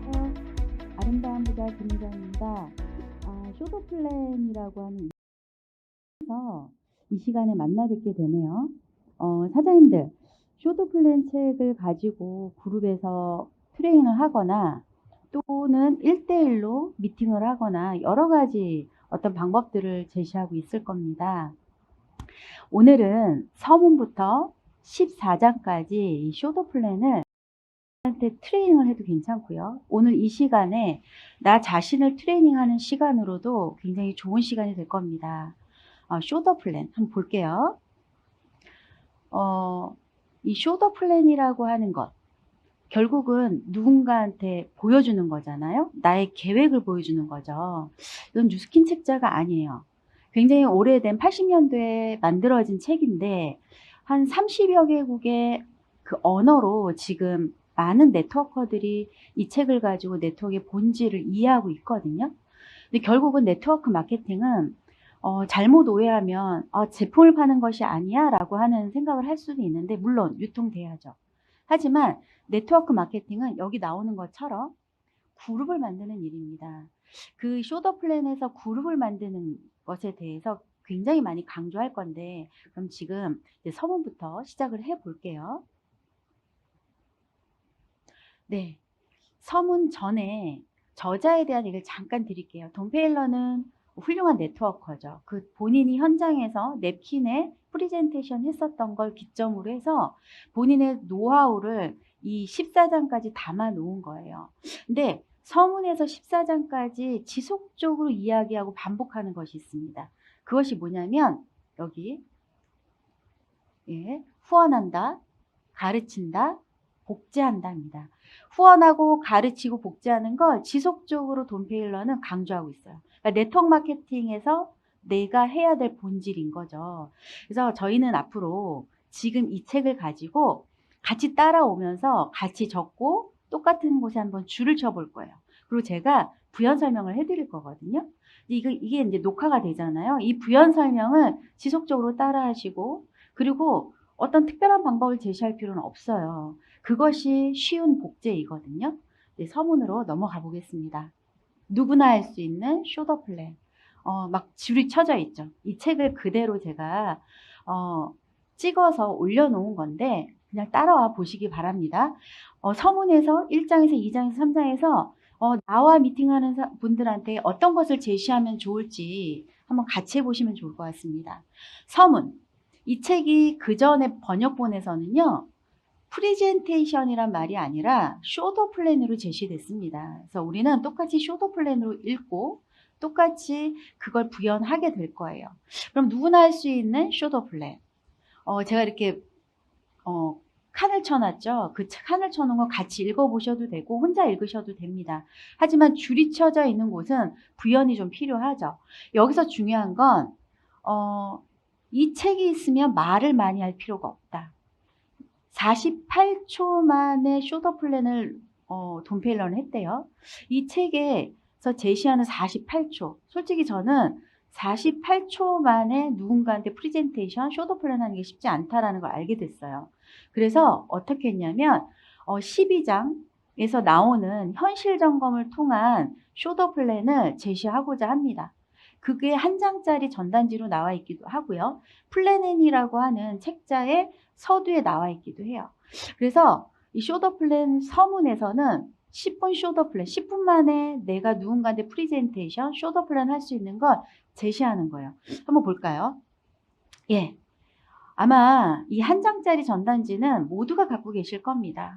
안녕하세요. 아름다운 부자 김희정입니다. 쇼도 플랜이라고 하는 이에서 이 시간에 만나 뵙게 되네요. 사장님들, 쇼도 플랜 책을 가지고 그룹에서 트레이닝을 하거나 또는 1대1로 미팅을 하거나 여러 가지 어떤 방법들을 제시하고 있을 겁니다. 오늘은 서문부터 14장까지 이 쇼도 플랜을 한테 트레이닝을 해도 괜찮고요. 오늘 이 시간에 나 자신을 트레이닝하는 시간으로도 굉장히 좋은 시간이 될 겁니다. 쇼더 플랜 한번 볼게요. 이 쇼더 플랜이라고 하는 것 결국은 누군가한테 보여주는 거잖아요. 나의 계획을 보여주는 거죠. 이건 뉴스킨 책자가 아니에요. 굉장히 오래된 80년도에 만들어진 책인데 한 30여 개국의 그 언어로 지금 많은 네트워커들이 이 책을 가지고 네트워크의 본질을 이해하고 있거든요. 근데 결국은 네트워크 마케팅은 잘못 오해하면 제품을 파는 것이 아니야 라고 하는 생각을 할 수도 있는데 물론 유통돼야죠. 하지만 네트워크 마케팅은 여기 나오는 것처럼 그룹을 만드는 일입니다. 그 쇼더 플랜에서 그룹을 만드는 것에 대해서 굉장히 많이 강조할 건데 그럼 지금 이제 서문부터 시작을 해 볼게요. 네, 서문 전에 저자에 대한 얘기를 잠깐 드릴게요. 돈 페일러는 훌륭한 네트워커죠. 그 본인이 현장에서 냅킨에 프리젠테이션 했었던 걸 기점으로 해서 본인의 노하우를 이 14장까지 담아 놓은 거예요. 근데 서문에서 14장까지 지속적으로 이야기하고 반복하는 것이 있습니다. 그것이 뭐냐면 여기 후원한다, 가르친다, 복제한다입니다. 후원하고 가르치고 복제하는 걸 지속적으로 돈 페일러는 강조하고 있어요. 그러니까 네트워크 마케팅에서 내가 해야 될 본질인 거죠. 그래서 저희는 앞으로 지금 이 책을 가지고 같이 따라오면서 같이 적고 똑같은 곳에 한번 줄을 쳐볼 거예요. 그리고 제가 부연 설명을 해드릴 거거든요. 이게 이제 녹화가 되잖아요. 이 부연 설명을 지속적으로 따라 하시고 그리고 어떤 특별한 방법을 제시할 필요는 없어요. 그것이 쉬운 복제이거든요. 네, 서문으로 넘어가 보겠습니다. 누구나 할 수 있는 쇼더 플랜. 막 줄이 쳐져 있죠. 이 책을 그대로 제가 찍어서 올려놓은 건데 그냥 따라와 보시기 바랍니다. 서문에서 1장에서 2장에서 3장에서 나와 미팅하는 분들한테 어떤 것을 제시하면 좋을지 한번 같이 해보시면 좋을 것 같습니다. 서문. 이 책이 그 전에 번역본에서는요. 프레젠테이션이란 말이 아니라 쇼더 플랜으로 제시됐습니다. 그래서 우리는 똑같이 쇼더 플랜으로 읽고 똑같이 그걸 부연하게 될 거예요. 그럼 누구나 할 수 있는 쇼더 플랜. 제가 이렇게 칸을 쳐놨죠. 그 칸을 쳐놓은 거 같이 읽어보셔도 되고 혼자 읽으셔도 됩니다. 하지만 줄이 쳐져 있는 곳은 부연이 좀 필요하죠. 여기서 중요한 건 이 책이 있으면 말을 많이 할 필요가 없다. 48초 만에 쇼더 플랜을 돈 페일러는 했대요. 이 책에서 제시하는 48초. 솔직히 저는 48초 만에 누군가한테 프레젠테이션, 쇼더 플랜 하는 게 쉽지 않다라는 걸 알게 됐어요. 그래서 어떻게 했냐면 12장에서 나오는 현실 점검을 통한 쇼더 플랜을 제시하고자 합니다. 그게 한 장짜리 전단지로 나와 있기도 하고요. 플래닛이라고 하는 책자에 서두에 나와 있기도 해요. 그래서 이 쇼더 플랜 서문에서는 10분 쇼더 플랜, 10분 만에 내가 누군가한테 프리젠테이션, 쇼더 플랜 할 수 있는 걸 제시하는 거예요. 한번 볼까요? 예. 아마 이 한 장짜리 전단지는 모두가 갖고 계실 겁니다.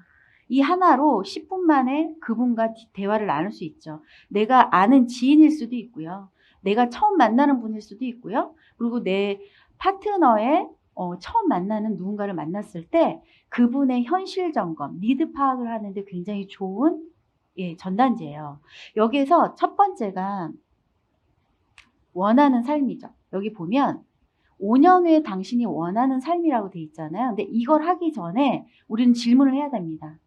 이 하나로 10분 만에 그분과 대화를 나눌 수 있죠. 내가 아는 지인일 수도 있고요. 내가 처음 만나는 분일 수도 있고요. 그리고 내 파트너의 처음 만나는 누군가를 만났을 때 그분의 현실 점검, 니드 파악을 하는데 굉장히 좋은 전단지예요. 여기에서 첫 번째가 원하는 삶이죠. 여기 보면 5년 후에 당신이 원하는 삶이라고 돼 있잖아요. 근데 이걸 하기 전에 우리는 질문을 해야 됩니다.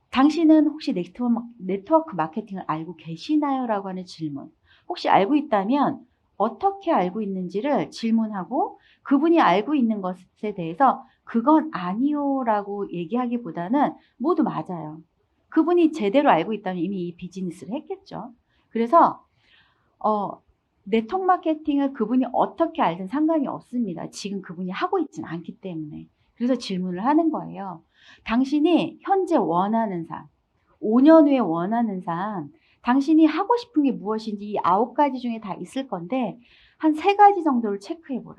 당신은 혹시 네트워크 마케팅을 알고 계시나요? 라고 하는 질문. 혹시 알고 있다면 어떻게 알고 있는지를 질문하고 그분이 알고 있는 것에 대해서 그건 아니요 라고 얘기하기보다는 모두 맞아요. 그분이 제대로 알고 있다면 이미 이 비즈니스를 했겠죠. 그래서 네트워크 마케팅을 그분이 어떻게 알든 상관이 없습니다. 지금 그분이 하고 있진 않기 때문에. 그래서 질문을 하는 거예요. 당신이 현재 원하는 삶, 5년 후에 원하는 삶, 당신이 하고 싶은 게 무엇인지 이 9가지 중에 다 있을 건데 한 3가지 정도를 체크해 보라.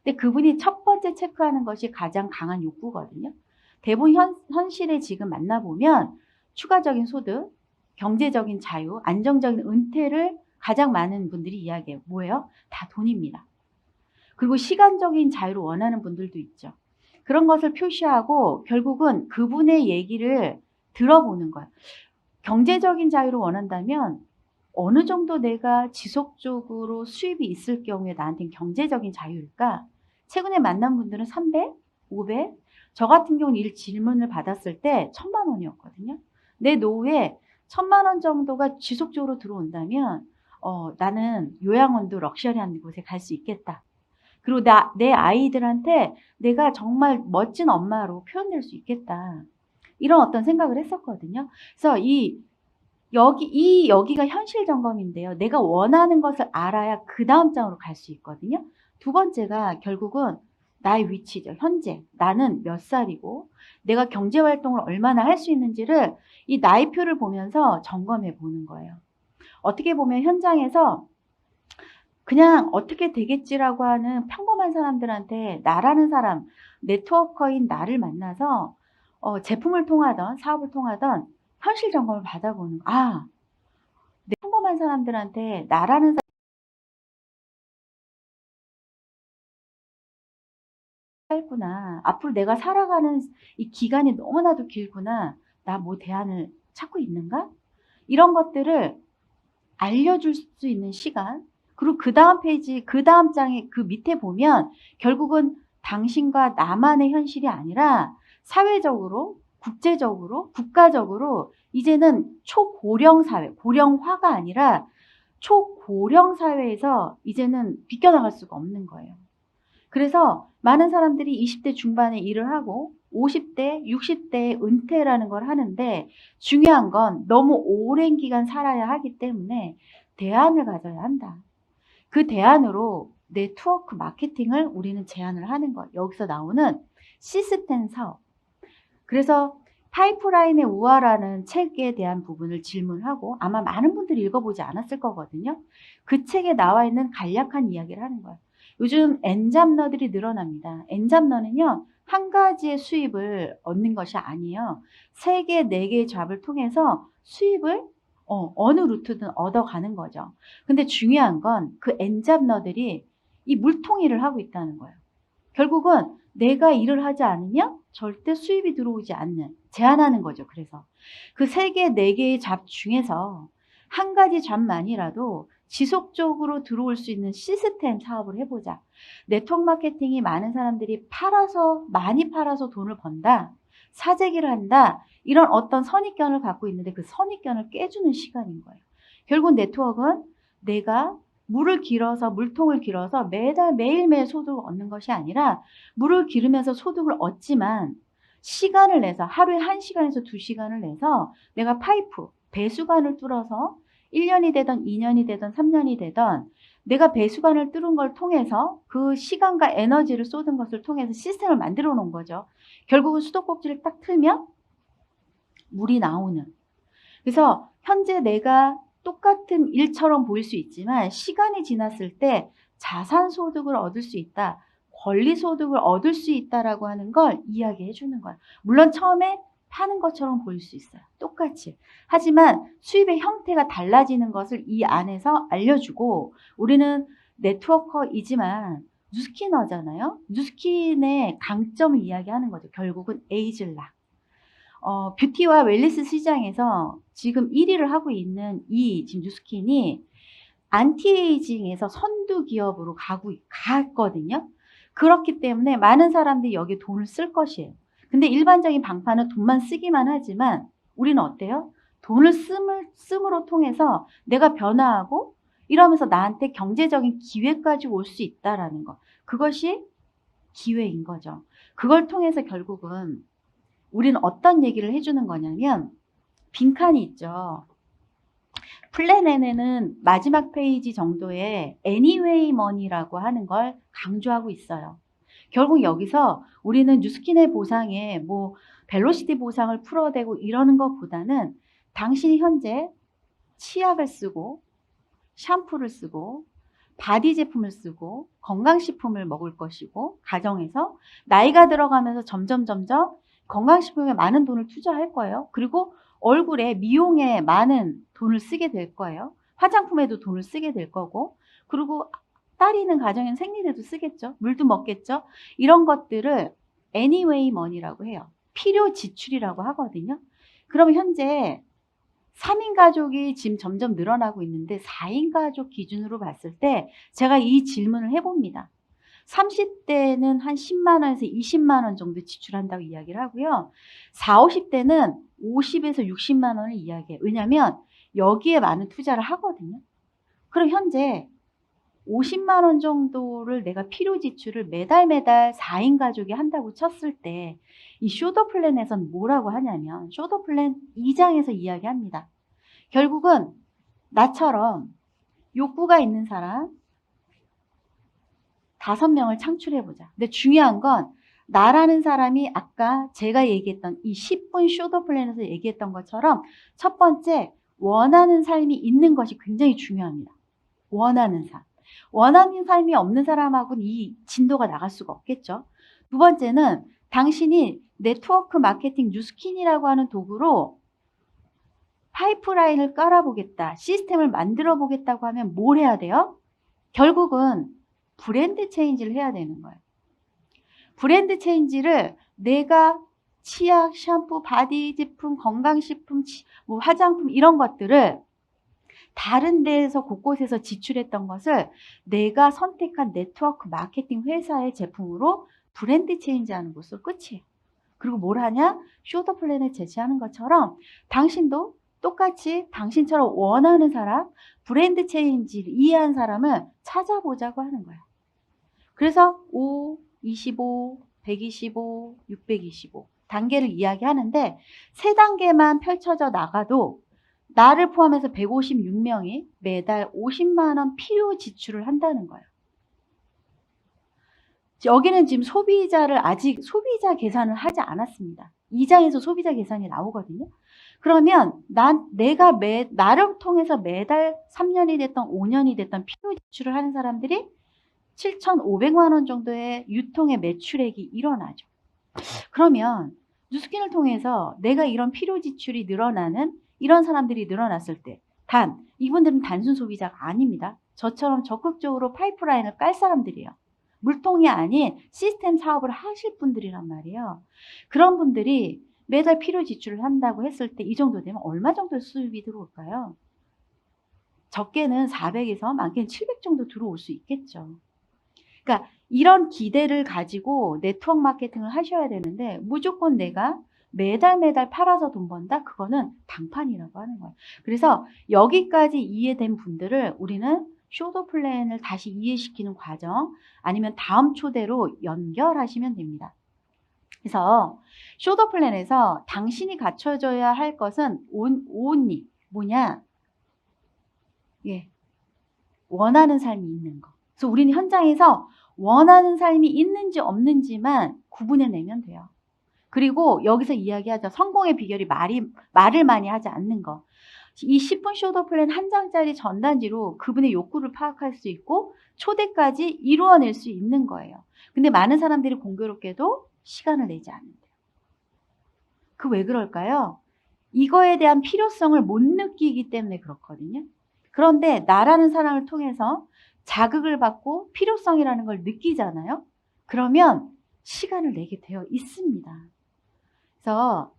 근데 그분이 첫 번째 체크하는 것이 가장 강한 욕구거든요. 대부분 현실에 지금 만나보면 추가적인 소득, 경제적인 자유, 안정적인 은퇴를 가장 많은 분들이 이야기해요. 뭐예요? 다 돈입니다. 그리고 시간적인 자유를 원하는 분들도 있죠. 그런 것을 표시하고 결국은 그분의 얘기를 들어보는 거예요. 경제적인 자유를 원한다면 어느 정도 내가 지속적으로 수입이 있을 경우에 나한테는 경제적인 자유일까? 최근에 만난 분들은 300, 500, 저 같은 경우는 이 질문을 받았을 때 1000만 원이었거든요. 내 노후에 1000만 원 정도가 지속적으로 들어온다면 나는 요양원도 럭셔리한 곳에 갈 수 있겠다. 그리고 내 아이들한테 내가 정말 멋진 엄마로 표현될 수 있겠다. 이런 어떤 생각을 했었거든요. 그래서 여기가 현실 점검인데요. 내가 원하는 것을 알아야 그 다음 장으로 갈 수 있거든요. 두 번째가 결국은 나의 위치죠. 현재 나는 몇 살이고 내가 경제활동을 얼마나 할 수 있는지를 이 나이표를 보면서 점검해 보는 거예요. 어떻게 보면 현장에서 그냥 어떻게 되겠지라고 하는 평범한 사람들한테 나라는 사람, 네트워커인 나를 만나서 제품을 통하던 사업을 통하던 현실 점검을 받아보는 거. 평범한 사람들한테 나라는 짧구나. 앞으로 내가 살아가는 이 기간이 너무나도 길구나. 나 뭐 대안을 찾고 있는가? 이런 것들을 알려줄 수 있는 시간. 그리고 그 다음 페이지, 그 다음 장에 그 밑에 보면 결국은 당신과 나만의 현실이 아니라 사회적으로, 국제적으로, 국가적으로 이제는 초고령 사회, 고령화가 아니라 초고령 사회에서 이제는 비껴나갈 수가 없는 거예요. 그래서 많은 사람들이 20대 중반에 일을 하고 50대, 60대에 은퇴라는 걸 하는데 중요한 건 너무 오랜 기간 살아야 하기 때문에 대안을 가져야 한다. 그 대안으로 네트워크 마케팅을 우리는 제안을 하는 거예요. 여기서 나오는 시스템 사업. 그래서 파이프라인의 우화라는 책에 대한 부분을 질문하고 아마 많은 분들이 읽어보지 않았을 거거든요. 그 책에 나와 있는 간략한 이야기를 하는 거예요. 요즘 엔잡러들이 늘어납니다. 엔잡러는요, 한 가지의 수입을 얻는 것이 아니에요. 3개, 4개의 잡을 통해서 수입을 어느 루트든 얻어가는 거죠. 근데 중요한 건 그 엔잡러들이 이 물통일을 하고 있다는 거예요. 결국은 내가 일을 하지 않으면 절대 수입이 들어오지 않는, 제한하는 거죠. 그래서 그 3개, 4개의 잡 중에서 한 가지 잡만이라도 지속적으로 들어올 수 있는 시스템 사업을 해보자. 네트워크 마케팅이 많은 사람들이 많이 팔아서 돈을 번다, 사재기를 한다, 이런 어떤 선입견을 갖고 있는데 그 선입견을 깨주는 시간인 거예요. 결국 네트워크는 내가 물통을 길어서 매일매일 소득을 얻는 것이 아니라 물을 기르면서 소득을 얻지만 시간을 내서 하루에 1시간에서 2시간을 내서 내가 배수관을 뚫어서 1년이 되던 2년이 되던 3년이 되던 내가 배수관을 뚫은 걸 통해서 그 시간과 에너지를 쏟은 것을 통해서 시스템을 만들어 놓은 거죠. 결국은 수도꼭지를 딱 틀면 물이 나오는. 그래서 현재 내가 똑같은 일처럼 보일 수 있지만 시간이 지났을 때 자산 소득을 얻을 수 있다, 권리 소득을 얻을 수 있다라고 하는 걸 이야기해 주는 거야. 물론 처음에 파는 것처럼 보일 수 있어요. 똑같이. 하지만 수입의 형태가 달라지는 것을 이 안에서 알려주고, 우리는 네트워커이지만 뉴스키너잖아요. 뉴스킨의 강점을 이야기하는 거죠. 결국은 에이즐락. 뷰티와 웰니스 시장에서 지금 1위를 하고 있는 이 지금 뉴스킨이 안티에이징에서 선두 기업으로 갔거든요. 그렇기 때문에 많은 사람들이 여기에 돈을 쓸 것이에요. 근데 일반적인 방파는 돈만 쓰기만 하지만 우리는 어때요? 돈을 씀으로 통해서 내가 변화하고 이러면서 나한테 경제적인 기회까지 올 수 있다라는 거. 그것이 기회인 거죠. 그걸 통해서 결국은 우리는 어떤 얘기를 해주는 거냐면 빈칸이 있죠. 플랜 N에는 마지막 페이지 정도에 anyway money라고 하는 걸 강조하고 있어요. 결국 여기서 우리는 뉴스킨의 보상에 뭐 벨로시티 보상을 풀어대고 이러는 것보다는 당신이 현재 치약을 쓰고 샴푸를 쓰고 바디 제품을 쓰고 건강식품을 먹을 것이고 가정에서 나이가 들어가면서 점점 건강식품에 많은 돈을 투자할 거예요. 그리고 얼굴에 미용에 많은 돈을 쓰게 될 거예요. 화장품에도 돈을 쓰게 될 거고 그리고 딸이 있는 가정엔 생리대도 쓰겠죠. 물도 먹겠죠. 이런 것들을 anyway money라고 해요. 필요 지출이라고 하거든요. 그럼 현재 3인 가족이 지금 점점 늘어나고 있는데 4인 가족 기준으로 봤을 때 제가 이 질문을 해봅니다. 30대는 한 10만 원에서 20만 원 정도 지출한다고 이야기를 하고요. 40, 50대는 50에서 60만 원을 이야기해요. 왜냐하면 여기에 많은 투자를 하거든요. 그럼 현재 50만 원 정도를 내가 필요 지출을 매달 4인 가족이 한다고 쳤을 때 이 쇼더 플랜에서는 뭐라고 하냐면 쇼더 플랜 2장에서 이야기합니다. 결국은 나처럼 욕구가 있는 사람 5명을 창출해보자. 근데 중요한 건 나라는 사람이 아까 제가 얘기했던 이 10분 쇼더 플랜에서 얘기했던 것처럼 첫 번째 원하는 삶이 있는 것이 굉장히 중요합니다. 원하는 삶. 원하는 삶이 없는 사람하고는 이 진도가 나갈 수가 없겠죠. 두 번째는 당신이 네트워크 마케팅 뉴스킨이라고 하는 도구로 파이프라인을 깔아보겠다. 시스템을 만들어 보겠다고 하면 뭘 해야 돼요? 결국은 브랜드 체인지를 해야 되는 거예요. 브랜드 체인지를 내가 치약, 샴푸, 바디 제품, 건강식품, 뭐 화장품 이런 것들을 다른 데에서 곳곳에서 지출했던 것을 내가 선택한 네트워크 마케팅 회사의 제품으로 브랜드 체인지하는 것으로 끝이에요. 그리고 뭘 하냐? 쇼더 플랜을 제시하는 것처럼 당신도 똑같이 당신처럼 원하는 사람, 브랜드 체인지를 이해한 사람을 찾아보자고 하는 거야. 그래서 5, 25, 125, 625 단계를 이야기하는데 세 단계만 펼쳐져 나가도 나를 포함해서 156명이 매달 50만 원 필요 지출을 한다는 거예요. 여기는 지금 소비자를 아직 소비자 계산을 하지 않았습니다. 2장에서 소비자 계산이 나오거든요. 그러면 내가 나를 통해서 매달 3년이 됐던 5년이 됐던 필요 지출을 하는 사람들이 7,500만 원 정도의 유통의 매출액이 일어나죠. 그러면 뉴스킨을 통해서 내가 이런 필요 지출이 늘어나는 이런 사람들이 늘어났을 때 이분들은 단순 소비자가 아닙니다. 저처럼 적극적으로 파이프라인을 깔 사람들이에요. 물통이 아닌 시스템 사업을 하실 분들이란 말이에요. 그런 분들이 매달 필요 지출을 한다고 했을 때 이 정도 되면 얼마 정도 수입이 들어올까요? 적게는 400에서 많게는 700 정도 들어올 수 있겠죠. 그러니까 이런 기대를 가지고 네트워크 마케팅을 하셔야 되는데 무조건 내가 매달 팔아서 돈 번다? 그거는 방판이라고 하는 거예요. 그래서 여기까지 이해된 분들을 우리는 쇼더 플랜을 다시 이해시키는 과정 아니면 다음 초대로 연결하시면 됩니다. 그래서 쇼더 플랜에서 당신이 갖춰줘야 할 것은 only 뭐냐? 예, 원하는 삶이 있는 거. 그래서 우리는 현장에서 원하는 삶이 있는지 없는지만 구분해내면 돼요. 그리고 여기서 이야기하죠. 성공의 비결이 말을 많이 하지 않는 거. 이 10분 쇼더 플랜 한 장짜리 전단지로 그분의 욕구를 파악할 수 있고 초대까지 이루어낼 수 있는 거예요. 근데 많은 사람들이 공교롭게도 시간을 내지 않는데요. 그 왜 그럴까요? 이거에 대한 필요성을 못 느끼기 때문에 그렇거든요. 그런데 나라는 사람을 통해서 자극을 받고 필요성이라는 걸 느끼잖아요. 그러면 시간을 내게 되어 있습니다. 그래서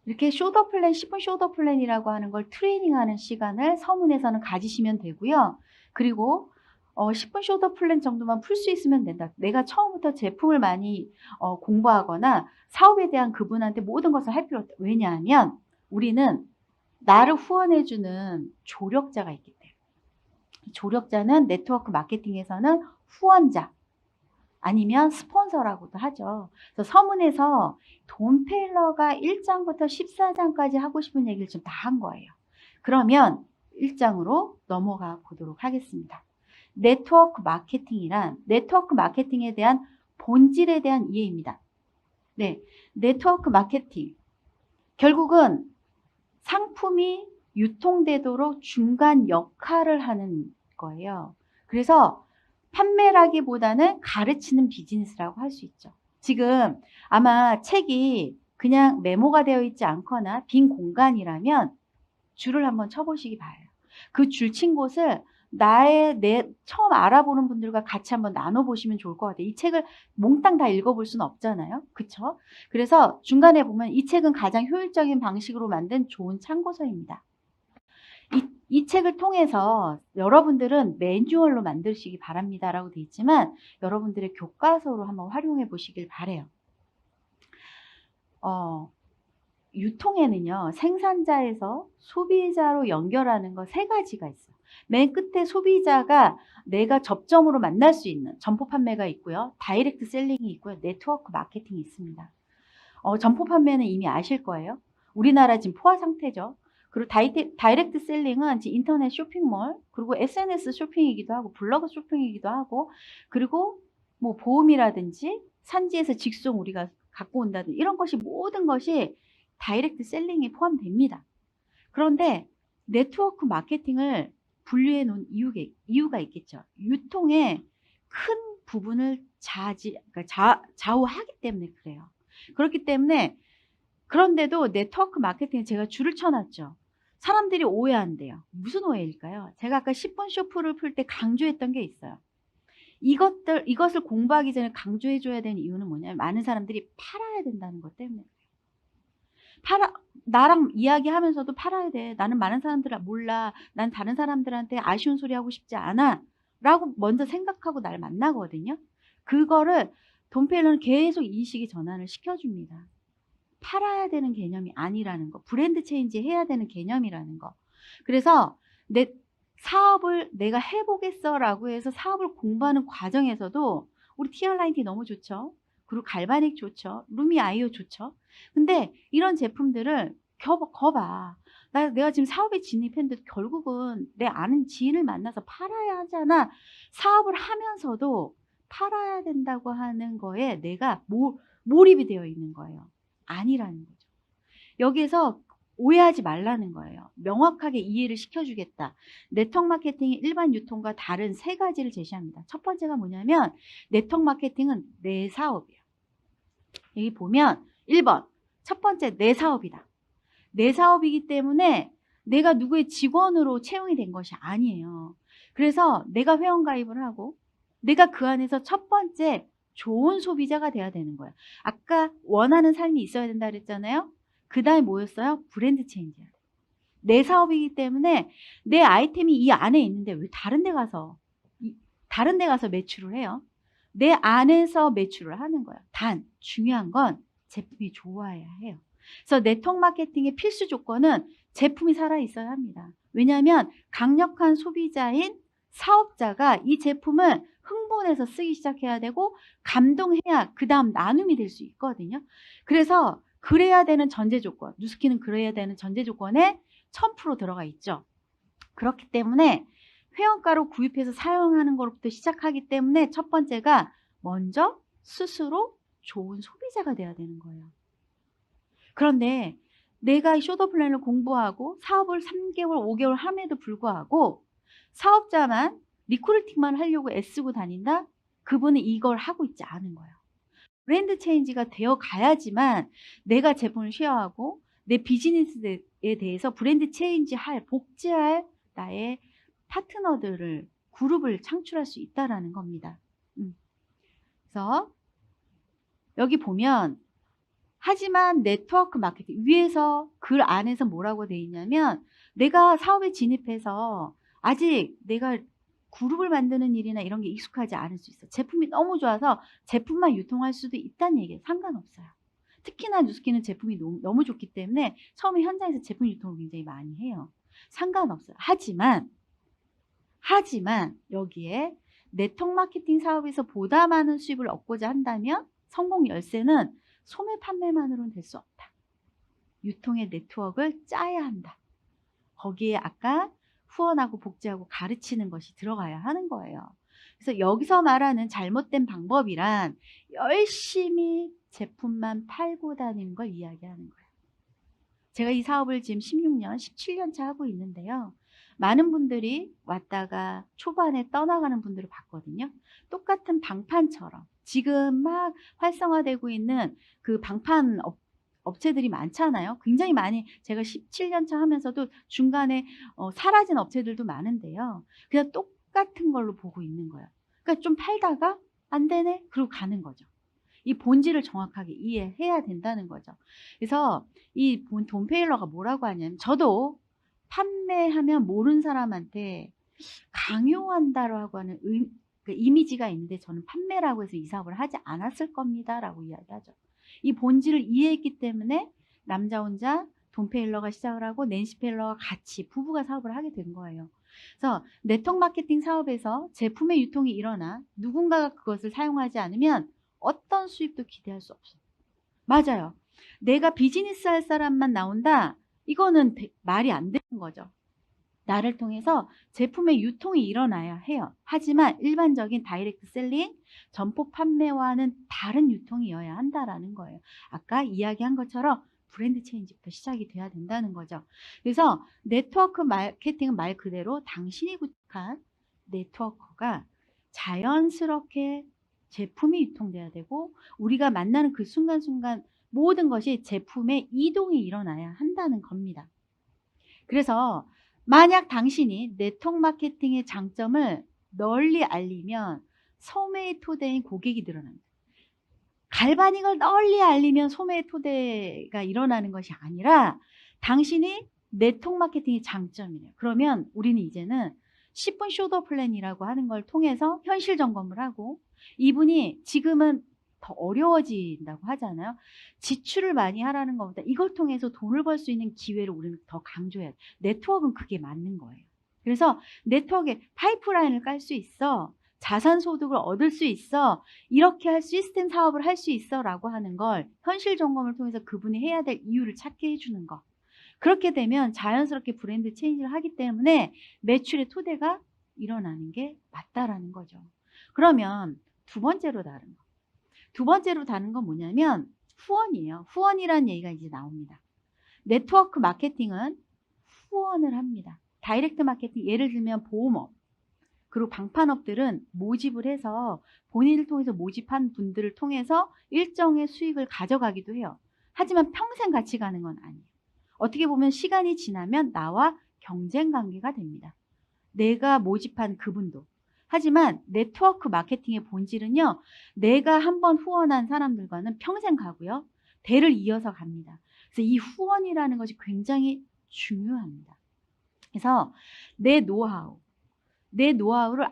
이렇게 쇼더 플랜, 10분 쇼더 플랜이라고 하는 걸 트레이닝하는 시간을 서문에서는 가지시면 되고요. 그리고 10분 쇼더 플랜 정도만 풀 수 있으면 된다. 내가 처음부터 제품을 많이 공부하거나 사업에 대한 그분한테 모든 것을 할 필요 없다. 왜냐하면 우리는 나를 후원해주는 조력자가 있기 때문에. 조력자는 네트워크 마케팅에서는 후원자, 아니면 스폰서라고도 하죠. 그래서 서문에서 돈페일러가 1장부터 14장까지 하고 싶은 얘기를 지금 다 한 거예요. 그러면 1장으로 넘어가 보도록 하겠습니다. 네트워크 마케팅이란 네트워크 마케팅에 대한 본질에 대한 이해입니다. 네, 네트워크 마케팅. 결국은 상품이 유통되도록 중간 역할을 하는 거예요. 그래서 판매라기보다는 가르치는 비즈니스라고 할 수 있죠. 지금 아마 책이 그냥 메모가 되어 있지 않거나 빈 공간이라면 줄을 한번 쳐보시기 바라요. 그 줄 친 곳을 처음 알아보는 분들과 같이 한번 나눠보시면 좋을 것 같아요. 이 책을 몽땅 다 읽어볼 수는 없잖아요. 그쵸? 그래서 중간에 보면 이 책은 가장 효율적인 방식으로 만든 좋은 참고서입니다. 이 책을 통해서 여러분들은 매뉴얼로 만드시기 바랍니다 라고 되어 있지만 여러분들의 교과서로 한번 활용해 보시길 바래요. 유통에는요, 생산자에서 소비자로 연결하는 거 3가지가 있어요. 맨 끝에 소비자가 내가 접점으로 만날 수 있는 점포 판매가 있고요. 다이렉트 셀링이 있고요. 네트워크 마케팅이 있습니다. 점포 판매는 이미 아실 거예요. 우리나라 지금 포화 상태죠. 그리고 다이렉트 셀링은 지금 인터넷 쇼핑몰, 그리고 SNS 쇼핑이기도 하고, 블로그 쇼핑이기도 하고, 그리고 뭐 보험이라든지 산지에서 직송 우리가 갖고 온다든지 이런 것이 모든 것이 다이렉트 셀링에 포함됩니다. 그런데 네트워크 마케팅을 분류해 놓은 이유가 있겠죠. 유통의 큰 부분을 좌우하기 때문에 그래요. 그렇기 때문에 그런데도 네트워크 마케팅에 제가 줄을 쳐놨죠. 사람들이 오해한대요. 무슨 오해일까요? 제가 아까 10분 쇼프를 풀 때 강조했던 게 있어요. 이것을 공부하기 전에 강조해줘야 되는 이유는 뭐냐면 많은 사람들이 팔아야 된다는 것 때문에. 나랑 이야기하면서도 팔아야 돼. 나는 많은 사람들을 몰라. 난 다른 사람들한테 아쉬운 소리 하고 싶지 않아. 라고 먼저 생각하고 날 만나거든요. 그거를 돈페일러는 계속 인식이 전환을 시켜줍니다. 팔아야 되는 개념이 아니라는 거. 브랜드 체인지 해야 되는 개념이라는 거. 그래서 내 사업을 내가 해보겠어 라고 해서 사업을 공부하는 과정에서도 우리 TR90 너무 좋죠. 그리고 갈바닉 좋죠. 루미 아이오 좋죠. 근데 이런 제품들을 거봐. 내가 지금 사업에 진입했는데 결국은 내 아는 지인을 만나서 팔아야 하잖아. 사업을 하면서도 팔아야 된다고 하는 거에 내가 몰입이 되어 있는 거예요. 아니라는 거죠. 여기에서 오해하지 말라는 거예요. 명확하게 이해를 시켜주겠다. 네트워크 마케팅이 일반 유통과 다른 3가지를 제시합니다. 첫 번째가 뭐냐면 네트워크 마케팅은 내 사업이에요. 여기 보면 1번 첫 번째 내 사업이다. 내 사업이기 때문에 내가 누구의 직원으로 채용이 된 것이 아니에요. 그래서 내가 회원가입을 하고 내가 그 안에서 첫 번째 좋은 소비자가 돼야 되는 거예요. 아까 원하는 삶이 있어야 된다 그랬잖아요. 그 다음에 뭐였어요? 브랜드 체인지야. 내 사업이기 때문에 내 아이템이 이 안에 있는데 왜 다른 데 가서 매출을 해요? 내 안에서 매출을 하는 거예요. 단 중요한 건 제품이 좋아야 해요. 그래서 네트워크 마케팅의 필수 조건은 제품이 살아있어야 합니다. 왜냐하면 강력한 소비자인 사업자가 이 제품을 흥분해서 쓰기 시작해야 되고 감동해야 그 다음 나눔이 될 수 있거든요. 그래서 그래야 되는 전제 조건, 뉴스키는 그래야 되는 전제 조건에 1000% 들어가 있죠. 그렇기 때문에 회원가로 구입해서 사용하는 것부터 시작하기 때문에 첫 번째가 먼저 스스로 좋은 소비자가 돼야 되는 거예요. 그런데 내가 쇼더 플랜을 공부하고 사업을 3개월, 5개월 함에도 불구하고 사업자만 리크루팅만 하려고 애쓰고 다닌다? 그분은 이걸 하고 있지 않은 거예요. 브랜드 체인지가 되어 가야지만 내가 제품을 쉐어하고 내 비즈니스에 대해서 브랜드 체인지 복제할 나의 파트너들을 그룹을 창출할 수 있다라는 겁니다. 그래서 여기 보면 하지만 네트워크 마케팅 위에서 글 안에서 뭐라고 돼 있냐면 내가 사업에 진입해서 아직 내가 그룹을 만드는 일이나 이런 게 익숙하지 않을 수 있어. 제품이 너무 좋아서 제품만 유통할 수도 있다는 얘기예요. 상관없어요. 특히나 뉴스키는 제품이 너무 좋기 때문에 처음에 현장에서 제품 유통을 굉장히 많이 해요. 상관없어요. 하지만 여기에 네트워크 마케팅 사업에서 보다 많은 수입을 얻고자 한다면 성공 열쇠는 소매 판매만으로는 될 수 없다. 유통의 네트워크를 짜야 한다. 거기에 아까 후원하고 복지하고 가르치는 것이 들어가야 하는 거예요. 그래서 여기서 말하는 잘못된 방법이란 열심히 제품만 팔고 다니는 걸 이야기하는 거예요. 제가 이 사업을 지금 16년, 17년 차 하고 있는데요. 많은 분들이 왔다가 초반에 떠나가는 분들을 봤거든요. 똑같은 방판처럼 지금 막 활성화되고 있는 그 방판 업체들이 많잖아요. 굉장히 많이 제가 17년 차 하면서도 중간에 사라진 업체들도 많은데요. 그냥 똑같은 걸로 보고 있는 거예요. 그러니까 좀 팔다가 안 되네? 그러고 가는 거죠. 이 본질을 정확하게 이해해야 된다는 거죠. 그래서 이 돈페일러가 뭐라고 하냐면 저도 판매하면 모르는 사람한테 강요한다라고 하는 그 이미지가 있는데 저는 판매라고 해서 이 사업을 하지 않았을 겁니다라고 이야기하죠. 이 본질을 이해했기 때문에 남자 혼자 돈페일러가 시작을 하고 낸시 페일러와 같이 부부가 사업을 하게 된 거예요. 그래서 네트워크 마케팅 사업에서 제품의 유통이 일어나 누군가가 그것을 사용하지 않으면 어떤 수입도 기대할 수 없어요. 맞아요. 내가 비즈니스 할 사람만 나온다? 이거는 말이 안 되는 거죠. 나를 통해서 제품의 유통이 일어나야 해요. 하지만 일반적인 다이렉트 셀링, 점포 판매와는 다른 유통이어야 한다라는 거예요. 아까 이야기한 것처럼 브랜드 체인지부터 시작이 돼야 된다는 거죠. 그래서 네트워크 마케팅은 말 그대로 당신이 구축한 네트워크가 자연스럽게 제품이 유통돼야 되고 우리가 만나는 그 순간순간 모든 것이 제품의 이동이 일어나야 한다는 겁니다. 그래서 만약 당신이 네트워크 마케팅의 장점을 널리 알리면 소매의 토대인 고객이 늘어납니다. 갈바닉을 널리 알리면 소매의 토대가 일어나는 것이 아니라 당신이 네트워크 마케팅의 장점이에요. 그러면 우리는 이제는 10분 쇼더 플랜이라고 하는 걸 통해서 현실 점검을 하고 이분이 지금은 더 어려워진다고 하잖아요. 지출을 많이 하라는 것보다 이걸 통해서 돈을 벌 수 있는 기회를 우리는 더 강조해야 돼. 네트워크는 그게 맞는 거예요. 그래서 네트워크에 파이프라인을 깔 수 있어. 자산 소득을 얻을 수 있어. 이렇게 할 시스템 사업을 할 수 있어 라고 하는 걸 현실 점검을 통해서 그분이 해야 될 이유를 찾게 해주는 거. 그렇게 되면 자연스럽게 브랜드 체인지를 하기 때문에 매출의 토대가 일어나는 게 맞다라는 거죠. 그러면 두 번째로 다른 거. 두 번째로 다른 건 뭐냐면 후원이에요. 후원이라는 얘기가 이제 나옵니다. 네트워크 마케팅은 후원을 합니다. 다이렉트 마케팅 예를 들면 보험업 그리고 방판업들은 모집을 해서 본인을 통해서 모집한 분들을 통해서 일정의 수익을 가져가기도 해요. 하지만 평생 같이 가는 건 아니에요. 어떻게 보면 시간이 지나면 나와 경쟁 관계가 됩니다. 내가 모집한 그분도. 하지만 네트워크 마케팅의 본질은요. 내가 한번 후원한 사람들과는 평생 가고요. 대를 이어서 갑니다. 그래서 이 후원이라는 것이 굉장히 중요합니다. 그래서 내 노하우를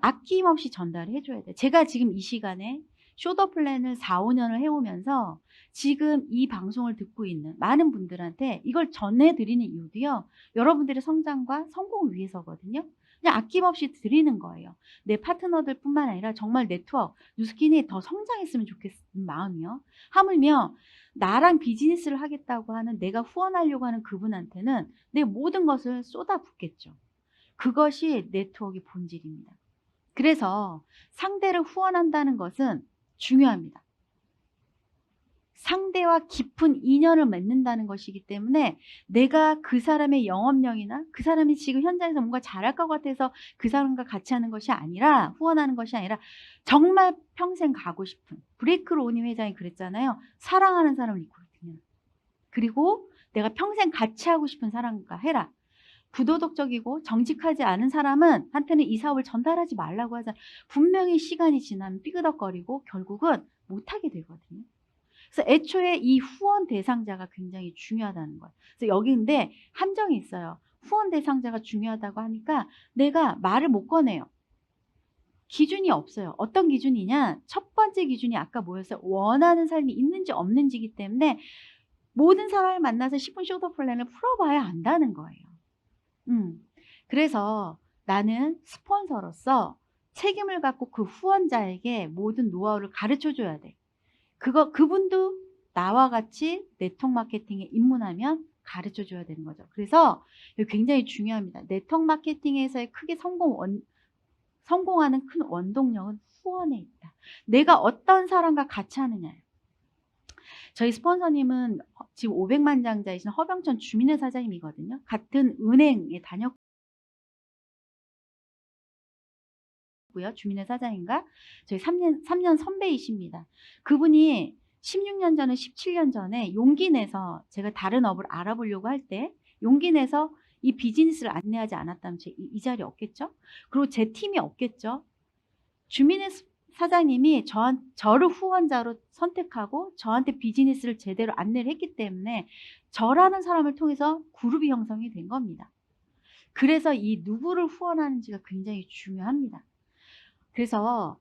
아낌없이 전달해 줘야 돼. 제가 지금 이 시간에 쇼더 플랜을 4, 5년을 해오면서 지금 이 방송을 듣고 있는 많은 분들한테 이걸 전해드리는 이유도요. 여러분들의 성장과 성공을 위해서거든요. 그냥 아낌없이 드리는 거예요. 내 파트너들 뿐만 아니라 정말 네트워크, 뉴스킨이 더 성장했으면 좋겠는 마음이요. 하물며 나랑 비즈니스를 하겠다고 하는 내가 후원하려고 하는 그분한테는 내 모든 것을 쏟아붓겠죠. 그것이 네트워크의 본질입니다. 그래서 상대를 후원한다는 것은 중요합니다. 상대와 깊은 인연을 맺는다는 것이기 때문에 내가 그 사람의 영업력이나 그 사람이 지금 현장에서 뭔가 잘할 것 같아서 그 사람과 같이 하는 것이 아니라 후원하는 것이 아니라 정말 평생 가고 싶은 브레이크로 오니 회장이 그랬잖아요. 사랑하는 사람을 리크루팅해라. 그리고 내가 평생 같이 하고 싶은 사람과 해라. 부도덕적이고 정직하지 않은 사람은 한테는 이 사업을 전달하지 말라고 하잖아요. 분명히 시간이 지나면 삐그덕거리고 결국은 못하게 되거든요. 그래서 애초에 이 후원 대상자가 굉장히 중요하다는 거예요. 그래서 여기 근데 함정이 있어요. 후원 대상자가 중요하다고 하니까 내가 말을 못 꺼내요. 기준이 없어요. 어떤 기준이냐? 첫 번째 기준이 아까 뭐였어요? 원하는 삶이 있는지 없는지이기 때문에 모든 사람을 만나서 10분 쇼더 플랜을 풀어봐야 안다는 거예요. 그래서 나는 스폰서로서 책임을 갖고 그 후원자에게 모든 노하우를 가르쳐 줘야 돼. 그분도 나와 같이 네트워크 마케팅에 입문하면 가르쳐 줘야 되는 거죠. 그래서 이거 굉장히 중요합니다. 네트워크 마케팅에서의 크게 성공하는 큰 원동력은 후원에 있다. 내가 어떤 사람과 같이 하느냐예요. 저희 스폰서님은 지금 500만 장자이신 허병천 주민회 사장님이거든요. 같은 은행에 다녔고요. 주민회 사장인가? 저희 3년 선배이십니다. 그분이 16년 전에 17년 전에 용기 내서 제가 다른 업을 알아보려고 할 때 용기 내서 이 비즈니스를 안내하지 않았다면 이 자리에 없겠죠? 그리고 제 팀이 없겠죠? 주민회 사장님이 저를 후원자로 선택하고 저한테 비즈니스를 제대로 안내를 했기 때문에 저라는 사람을 통해서 그룹이 형성이 된 겁니다. 그래서 이 누구를 후원하는지가 굉장히 중요합니다. 그래서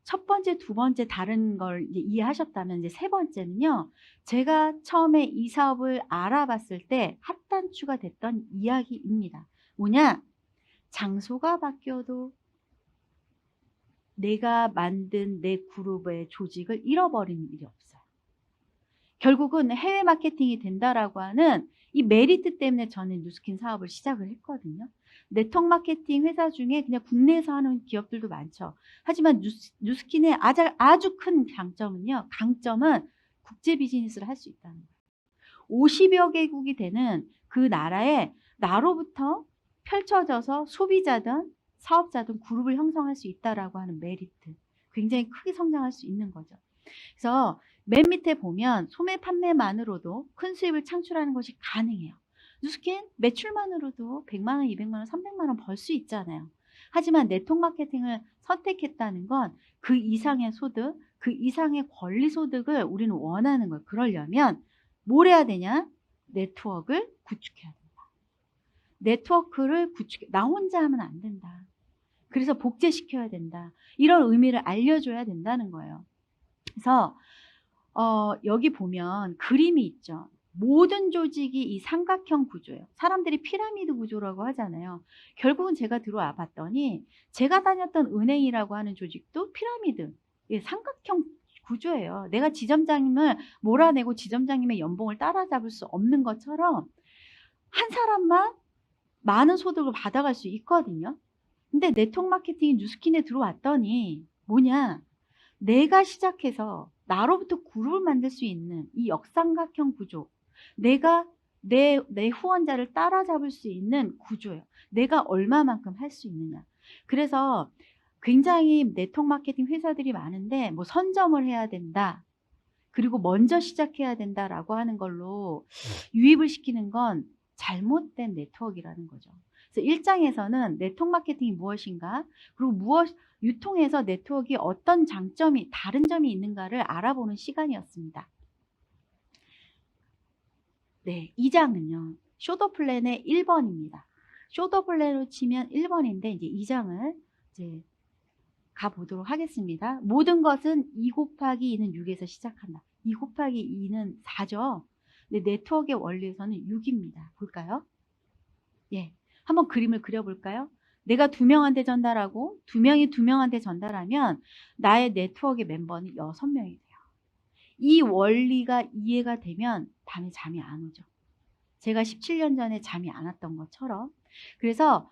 첫 번째, 두 번째 다른 걸 이제 이해하셨다면 이제 세 번째는요. 제가 처음에 이 사업을 알아봤을 때 핫단추가 됐던 이야기입니다. 뭐냐? 장소가 바뀌어도 내가 만든 내 그룹의 조직을 잃어버리는 일이 없어요. 결국은 해외 마케팅이 된다라고 하는 이 메리트 때문에 저는 누스킨 사업을 시작을 했거든요. 네트워크 마케팅 회사 중에 그냥 국내에서 하는 기업들도 많죠. 하지만 누스킨의 아주 큰 강점은 국제 비즈니스를 할 수 있다는 거예요. 50여 개국이 되는 그 나라에 나로부터 펼쳐져서 소비자든 사업자든 그룹을 형성할 수 있다라고 하는 메리트. 굉장히 크게 성장할 수 있는 거죠. 그래서 맨 밑에 보면 소매 판매만으로도 큰 수입을 창출하는 것이 가능해요. 누스킨 매출만으로도 100만 원, 200만 원, 300만 원 벌 수 있잖아요. 하지만 네트워크 마케팅을 선택했다는 건 그 이상의 소득, 그 이상의 권리 소득을 우리는 원하는 거예요. 그러려면 뭘 해야 되냐? 네트워크를 구축해야 된다. 네트워크를 나 혼자 하면 안 된다. 그래서 복제시켜야 된다. 이런 의미를 알려줘야 된다는 거예요. 그래서 여기 보면 그림이 있죠. 모든 조직이 이 삼각형 구조예요. 사람들이 피라미드 구조라고 하잖아요. 결국은 제가 들어와 봤더니 제가 다녔던 은행이라고 하는 조직도 피라미드, 삼각형 구조예요. 내가 지점장님을 몰아내고 지점장님의 연봉을 따라잡을 수 없는 것처럼 한 사람만 많은 소득을 받아갈 수 있거든요. 근데 네트워크 마케팅이 누스킨에 들어왔더니 뭐냐? 내가 시작해서 나로부터 그룹을 만들 수 있는 이 역삼각형 구조, 내가 내 후원자를 따라잡을 수 있는 구조예요. 내가 얼마만큼 할 수 있느냐. 그래서 굉장히 네트워크 마케팅 회사들이 많은데 뭐 선점을 해야 된다. 그리고 먼저 시작해야 된다라고 하는 걸로 유입을 시키는 건 잘못된 네트워크라는 거죠. 그래서 1장에서는 네트워크 마케팅이 무엇인가, 그리고 유통에서 네트워크에 어떤 다른 점이 있는가를 알아보는 시간이었습니다. 네, 2장은요. 쇼더 플랜의 1번입니다. 쇼더 플랜으로 치면 1번인데 이제 2장을 이제 가보도록 하겠습니다. 모든 것은 2 곱하기 2는 6에서 시작한다. 2 곱하기 2는 4죠. 근데 네트워크의 원리에서는 6입니다. 볼까요? 예, 한번 그림을 그려볼까요? 내가 2명한테 전달하고 2명이 2명한테 전달하면 나의 네트워크의 멤버는 6명이 돼요. 이 원리가 이해가 되면 밤에 잠이 안 오죠. 제가 17년 전에 잠이 안 왔던 것처럼. 그래서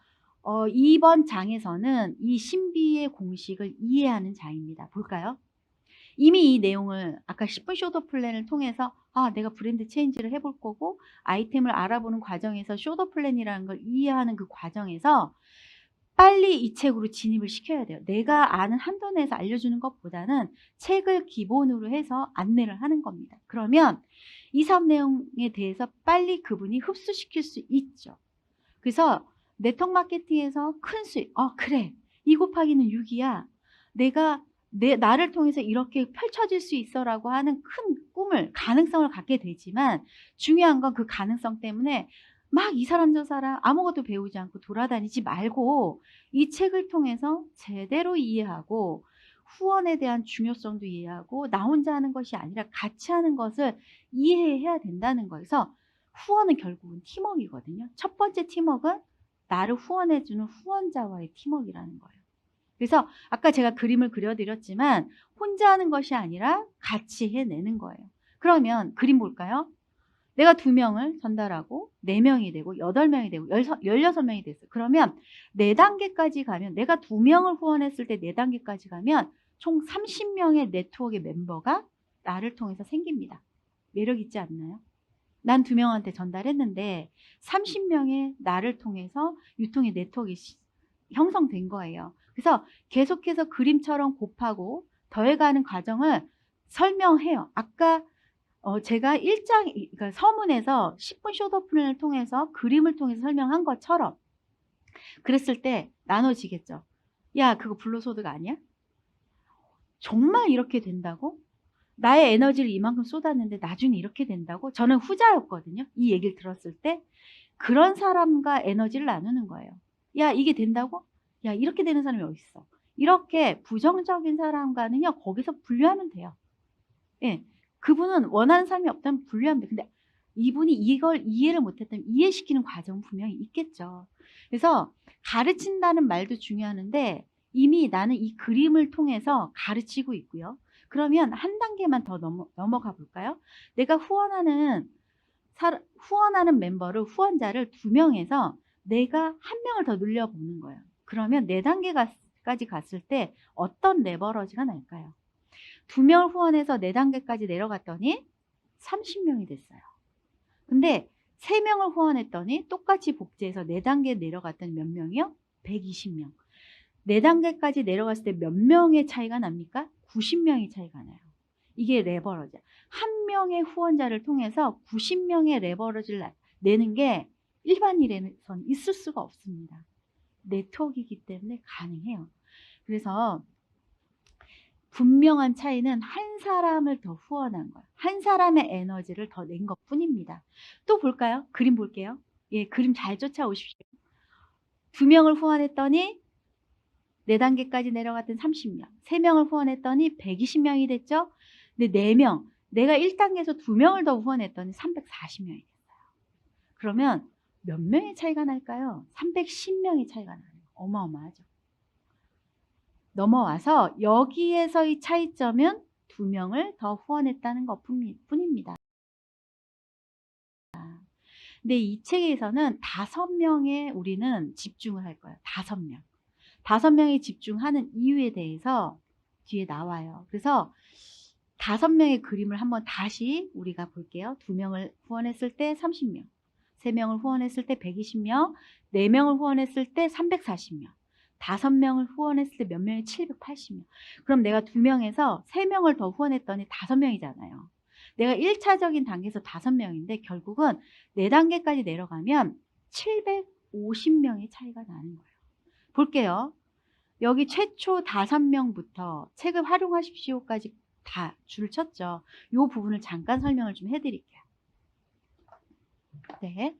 이번 장에서는 이 신비의 공식을 이해하는 장입니다. 볼까요? 이미 이 내용을 아까 10분 쇼더 플랜을 통해서 내가 브랜드 체인지를 해볼 거고 아이템을 알아보는 과정에서 쇼더 플랜이라는 걸 이해하는 그 과정에서 빨리 이 책으로 진입을 시켜야 돼요. 내가 아는 한도 내에서 알려주는 것보다는 책을 기본으로 해서 안내를 하는 겁니다. 그러면 이 사업 내용에 대해서 빨리 그분이 흡수시킬 수 있죠. 그래서 네트워크 마케팅에서 큰 수익, 그래, 2 곱하기는 6이야. 나를 통해서 이렇게 펼쳐질 수 있어라고 하는 큰 꿈을, 가능성을 갖게 되지만 중요한 건 그 가능성 때문에 막 이 사람 저 사람 아무것도 배우지 않고 돌아다니지 말고 이 책을 통해서 제대로 이해하고 후원에 대한 중요성도 이해하고 나 혼자 하는 것이 아니라 같이 하는 것을 이해해야 된다는 거에서 후원은 결국은 팀워크이거든요. 첫 번째 팀워크는 나를 후원해주는 후원자와의 팀워크라는 거예요. 그래서 아까 제가 그림을 그려드렸지만 혼자 하는 것이 아니라 같이 해내는 거예요. 그러면 그림 볼까요? 내가 2명을 전달하고 4명이 되고 8명이 되고 16명이 됐어요. 그러면 4단계까지 가면 내가 2명을 후원했을 때 4단계까지 가면 총 30명의 네트워크의 멤버가 나를 통해서 생깁니다. 매력 있지 않나요? 난 2명한테 전달했는데 30명의 나를 통해서 유통의 네트워크가 형성된 거예요. 그래서 계속해서 그림처럼 곱하고 더해가는 과정을 설명해요. 아까 제가 그러니까 서문에서 10분 숏오픈을 통해서 그림을 통해서 설명한 것처럼 그랬을 때 나눠지겠죠. 야, 그거 불로소득 아니야? 정말 이렇게 된다고? 나의 에너지를 이만큼 쏟았는데 나중에 이렇게 된다고? 저는 후자였거든요. 이 얘기를 들었을 때 그런 사람과 에너지를 나누는 거예요. 야, 이게 된다고? 야, 이렇게 되는 사람이 어딨어? 이렇게 부정적인 사람과는요, 거기서 분류하면 돼요. 예. 그분은 원하는 사람이 없다면 분류하면 돼요. 근데 이분이 이걸 이해를 못했다면 이해시키는 과정은 분명히 있겠죠. 그래서 가르친다는 말도 중요한데 이미 나는 이 그림을 통해서 가르치고 있고요. 그러면 한 단계만 더 넘어가 볼까요? 내가 후원하는 멤버를, 후원자를 2명에서 내가 1명을 더 늘려보는 거예요. 그러면 4단계까지 갔을 때 어떤 레버러지가 날까요? 2명을 후원해서 4단계까지 내려갔더니 30명이 됐어요. 근데 3명을 후원했더니 똑같이 복제해서 4단계 내려갔더니 몇 명이요? 120명. 4단계까지 내려갔을 때 몇 명의 차이가 납니까? 90명의 차이가 나요. 이게 레버러지. 한 명의 후원자를 통해서 90명의 레버러지를 내는 게 일반인에선 있을 수가 없습니다. 네트워크이기 때문에 가능해요. 그래서 분명한 차이는 한 사람을 더 후원한 거예요. 한 사람의 에너지를 더 낸 것 뿐입니다. 또 볼까요? 그림 볼게요. 예, 그림 잘 쫓아오십시오. 2명을 후원했더니 4단계까지 내려갔던 30명, 3명을 후원했더니 120명이 됐죠? 근데 4명, 내가 1단계에서 2명을 더 후원했더니 340명이 됐어요. 그러면 몇 명의 차이가 날까요? 310명의 차이가 나요. 어마어마하죠. 넘어와서 여기에서의 차이점은 2명을 더 후원했다는 것 뿐입니다. 근데 이 책에서는 5명에 우리는 집중을 할 거예요. 5명. 5명이 집중하는 이유에 대해서 뒤에 나와요. 그래서 5명의 그림을 한번 다시 우리가 볼게요. 2명을 후원했을 때 30명, 3명을 후원했을 때 120명, 4명을 후원했을 때 340명, 5명을 후원했을 때 몇 명이 780명. 그럼 내가 2명에서 3명을 더 후원했더니 5명이잖아요. 내가 1차적인 단계에서 5명인데 결국은 4단계까지 내려가면 750명의 차이가 나는 거예요. 볼게요. 여기 최초 5명부터 책을 활용하십시오까지 다 줄 쳤죠. 이 부분을 잠깐 설명을 좀 해드릴게요. 네,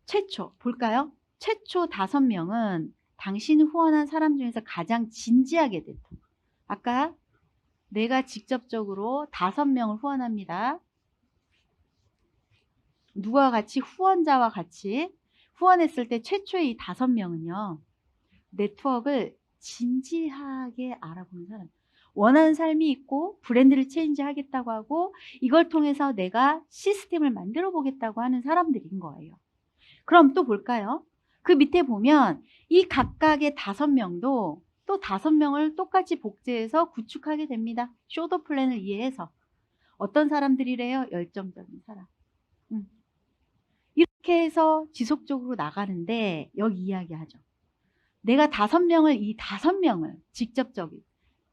최초 볼까요? 최초 5명은 당신 후원한 사람 중에서 가장 진지하게 됐던, 아까 내가 직접적으로 5명을 후원합니다. 누가 같이 후원자와 같이 후원했을 때 최초의 이 5명은요. 네트워크를 진지하게 알아보는 사람. 원하는 삶이 있고 브랜드를 체인지하겠다고 하고 이걸 통해서 내가 시스템을 만들어 보겠다고 하는 사람들인 거예요. 그럼 또 볼까요? 그 밑에 보면 이 각각의 5명도 또 5명을 똑같이 복제해서 구축하게 됩니다. 쇼더 플랜을 이해해서. 어떤 사람들이래요? 열정적인 사람. 이렇게 해서 지속적으로 나가는데 여기 이야기하죠. 내가 5명을, 이 5명을 직접적인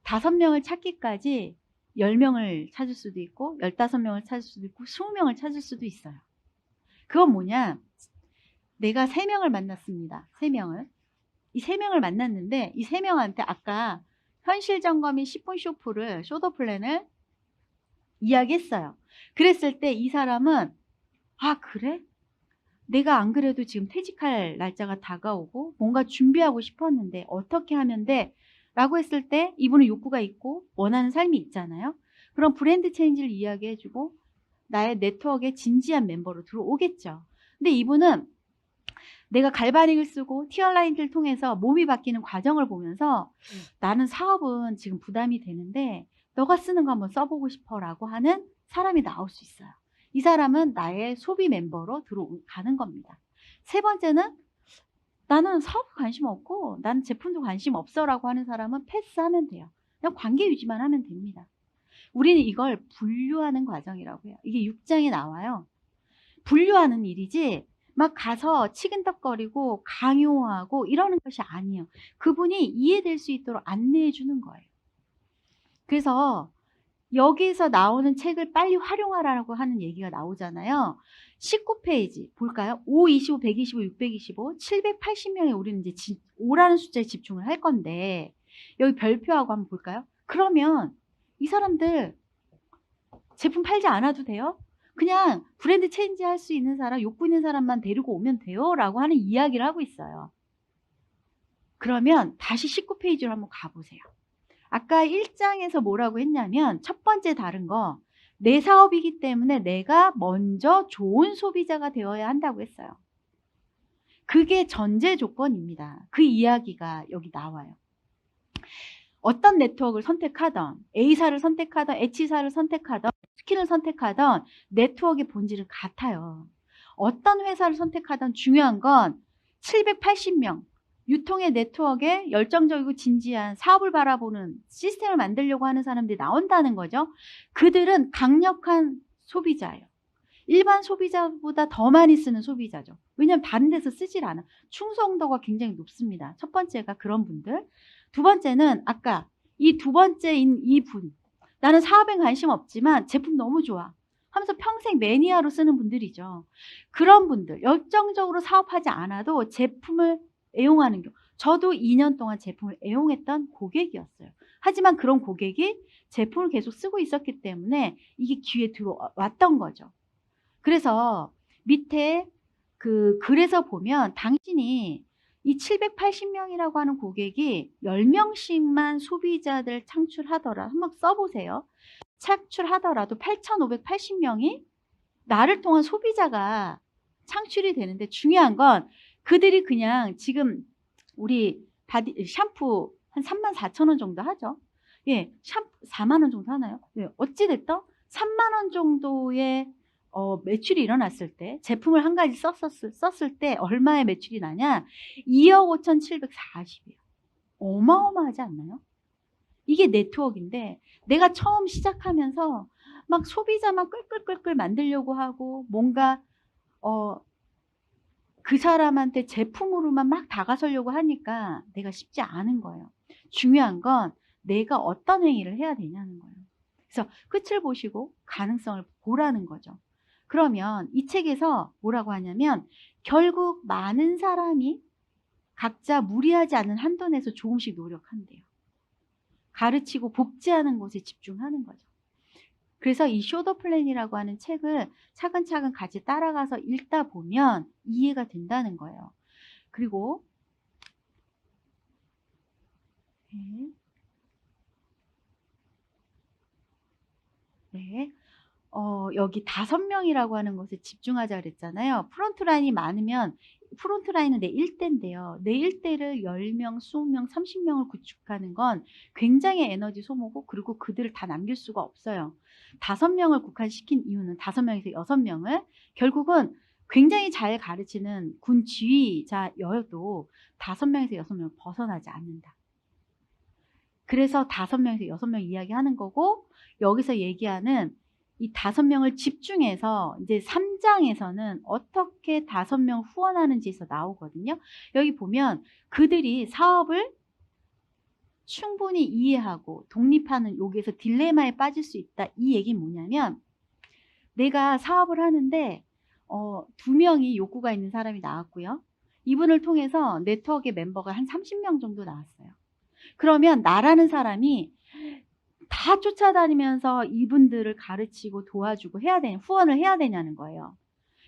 5명을 찾기까지 10명을 찾을 수도 있고 15명을 찾을 수도 있고 20명을 찾을 수도 있어요. 그건 뭐냐? 내가 3명을 만났습니다. 3명을. 이 3명을 만났는데 이 3명한테 아까 현실 점검인 10분 쇼프를, 쇼더 플랜을 이야기했어요. 그랬을 때 이 사람은 아, 그래? 내가 안 그래도 지금 퇴직할 날짜가 다가오고 뭔가 준비하고 싶었는데 어떻게 하면 돼? 라고 했을 때 이분은 욕구가 있고 원하는 삶이 있잖아요. 그럼 브랜드 체인지를 이야기해주고 나의 네트워크에 진지한 멤버로 들어오겠죠. 근데 이분은 내가 갈바닉을 쓰고 티얼라인을 통해서 몸이 바뀌는 과정을 보면서 나는 사업은 지금 부담이 되는데 너가 쓰는 거 한번 써보고 싶어라고 하는 사람이 나올 수 있어요. 이 사람은 나의 소비 멤버로 들어가는 겁니다. 세 번째는 나는 사업 관심 없고 나는 제품도 관심 없어라고 하는 사람은 패스하면 돼요. 그냥 관계 유지만 하면 됩니다. 우리는 이걸 분류하는 과정이라고 해요. 이게 6장에 나와요. 분류하는 일이지 막 가서 치근덕거리고 강요하고 이러는 것이 아니에요. 그분이 이해될 수 있도록 안내해 주는 거예요. 그래서 여기서 나오는 책을 빨리 활용하라고 하는 얘기가 나오잖아요. 19페이지 볼까요? 525, 125, 625, 780명에 우리는 이제 5라는 숫자에 집중을 할 건데 여기 별표하고 한번 볼까요? 그러면 이 사람들 제품 팔지 않아도 돼요? 그냥 브랜드 체인지 할 수 있는 사람, 욕구 있는 사람만 데리고 오면 돼요 라고 하는 이야기를 하고 있어요. 그러면 다시 19페이지로 한번 가보세요. 아까 1장에서 뭐라고 했냐면 첫 번째 다른 거, 내 사업이기 때문에 내가 먼저 좋은 소비자가 되어야 한다고 했어요. 그게 전제 조건입니다. 그 이야기가 여기 나와요. 어떤 네트워크를 선택하던, A사를 선택하던, H사를 선택하던, 스킨을 선택하던 네트워크의 본질은 같아요. 어떤 회사를 선택하던 중요한 건 780명, 유통의 네트워크에 열정적이고 진지한 사업을 바라보는 시스템을 만들려고 하는 사람들이 나온다는 거죠. 그들은 강력한 소비자예요. 일반 소비자보다 더 많이 쓰는 소비자죠. 왜냐하면 다른 데서 쓰질 않아. 충성도가 굉장히 높습니다. 첫 번째가 그런 분들. 두 번째는 아까 이 두 번째인 이 분. 나는 사업에 관심 없지만 제품 너무 좋아 하면서 평생 매니아로 쓰는 분들이죠. 그런 분들, 열정적으로 사업하지 않아도 제품을 애용하는 경우. 저도 2년 동안 제품을 애용했던 고객이었어요. 하지만 그런 고객이 제품을 계속 쓰고 있었기 때문에 이게 귀에 들어왔던 거죠. 그래서 밑에 그 글에서 보면 당신이 이 780명이라고 하는 고객이 10명씩만 소비자들 창출하더라. 한번 써보세요. 창출하더라도 8,580명이 나를 통한 소비자가 창출이 되는데 중요한 건 그들이 그냥 지금 우리 샴푸 한 34,000원 정도 하죠. 예, 샴푸 4만 원 정도 하나요? 네, 어찌됐든 3만 원 정도의 매출이 일어났을 때 제품을 한 가지 썼을 때 얼마의 매출이 나냐? 2억 5,740이에요. 어마어마하지 않나요? 이게 네트워크인데 내가 처음 시작하면서 막 소비자만 끌끌끌끌 만들려고 하고 뭔가 그 사람한테 제품으로만 막 다가서려고 하니까 내가 쉽지 않은 거예요. 중요한 건 내가 어떤 행위를 해야 되냐는 거예요. 그래서 끝을 보시고 가능성을 보라는 거죠. 그러면 이 책에서 뭐라고 하냐면 결국 많은 사람이 각자 무리하지 않은 한도 내에서 조금씩 노력한대요. 가르치고 복제하는 곳에 집중하는 거죠. 그래서 이 쇼더 플랜이라고 하는 책을 차근차근 같이 따라가서 읽다 보면 이해가 된다는 거예요. 그리고 여기 5명이라고 하는 것에 집중하자 그랬잖아요. 프론트라인이 많으면 프론트라인은 내 1대인데요. 내 1대를 10명, 20명, 30명을 구축하는 건 굉장히 에너지 소모고 그리고 그들을 다 남길 수가 없어요. 5명을 국한시킨 이유는 5명에서 6명을 결국은 굉장히 잘 가르치는 군 지휘자여도 5명에서 6명을 벗어나지 않는다. 그래서 5명에서 6명 이야기하는 거고 여기서 얘기하는 이 5명을 집중해서 이제 3장에서는 어떻게 5명 후원하는지에서 나오거든요. 여기 보면 그들이 사업을 충분히 이해하고 독립하는 여기에서 딜레마에 빠질 수 있다. 이 얘기는 뭐냐면 내가 사업을 하는데 2명이 욕구가 있는 사람이 나왔고요. 이분을 통해서 네트워크의 멤버가 한 30명 정도 나왔어요. 그러면 나라는 사람이 다 쫓아다니면서 이분들을 가르치고 도와주고 해야 되냐, 후원을 해야 되냐는 거예요.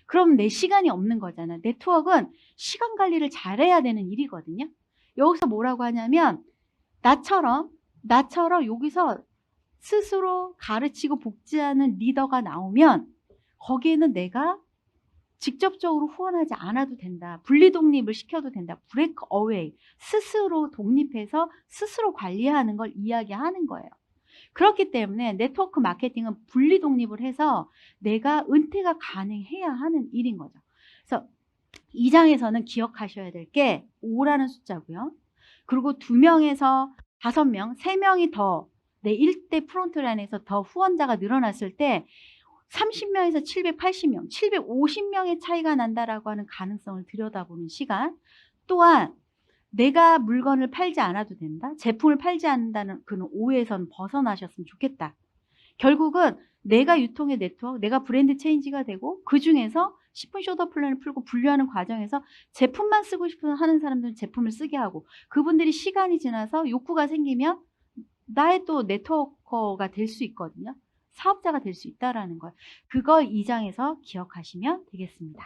그럼 내 시간이 없는 거잖아요. 네트워크는 시간 관리를 잘해야 되는 일이거든요. 여기서 뭐라고 하냐면 나처럼 여기서 스스로 가르치고 복제하는 리더가 나오면 거기에는 내가 직접적으로 후원하지 않아도 된다. 분리 독립을 시켜도 된다. 브레이크 어웨이. 스스로 독립해서 스스로 관리하는 걸 이야기하는 거예요. 그렇기 때문에 네트워크 마케팅은 분리 독립을 해서 내가 은퇴가 가능해야 하는 일인 거죠. 그래서 이 장에서는 기억하셔야 될 게 5라는 숫자고요. 그리고 2명에서 5명, 3명이 더 내 1대 프론트라인에서 더 후원자가 늘어났을 때 30명에서 780명, 750명의 차이가 난다라고 하는 가능성을 들여다보는 시간. 또한 내가 물건을 팔지 않아도 된다. 제품을 팔지 않는다는 그런 오해에선 벗어나셨으면 좋겠다. 결국은 내가 유통의 네트워크, 내가 브랜드 체인지가 되고 그중에서 10분 쇼더 플랜을 풀고 분류하는 과정에서 제품만 쓰고 싶은 하는 사람들은 제품을 쓰게 하고 그분들이 시간이 지나서 욕구가 생기면 나의 또 네트워커가 될 수 있거든요. 사업자가 될 수 있다라는 걸. 그거 이 장에서 기억하시면 되겠습니다.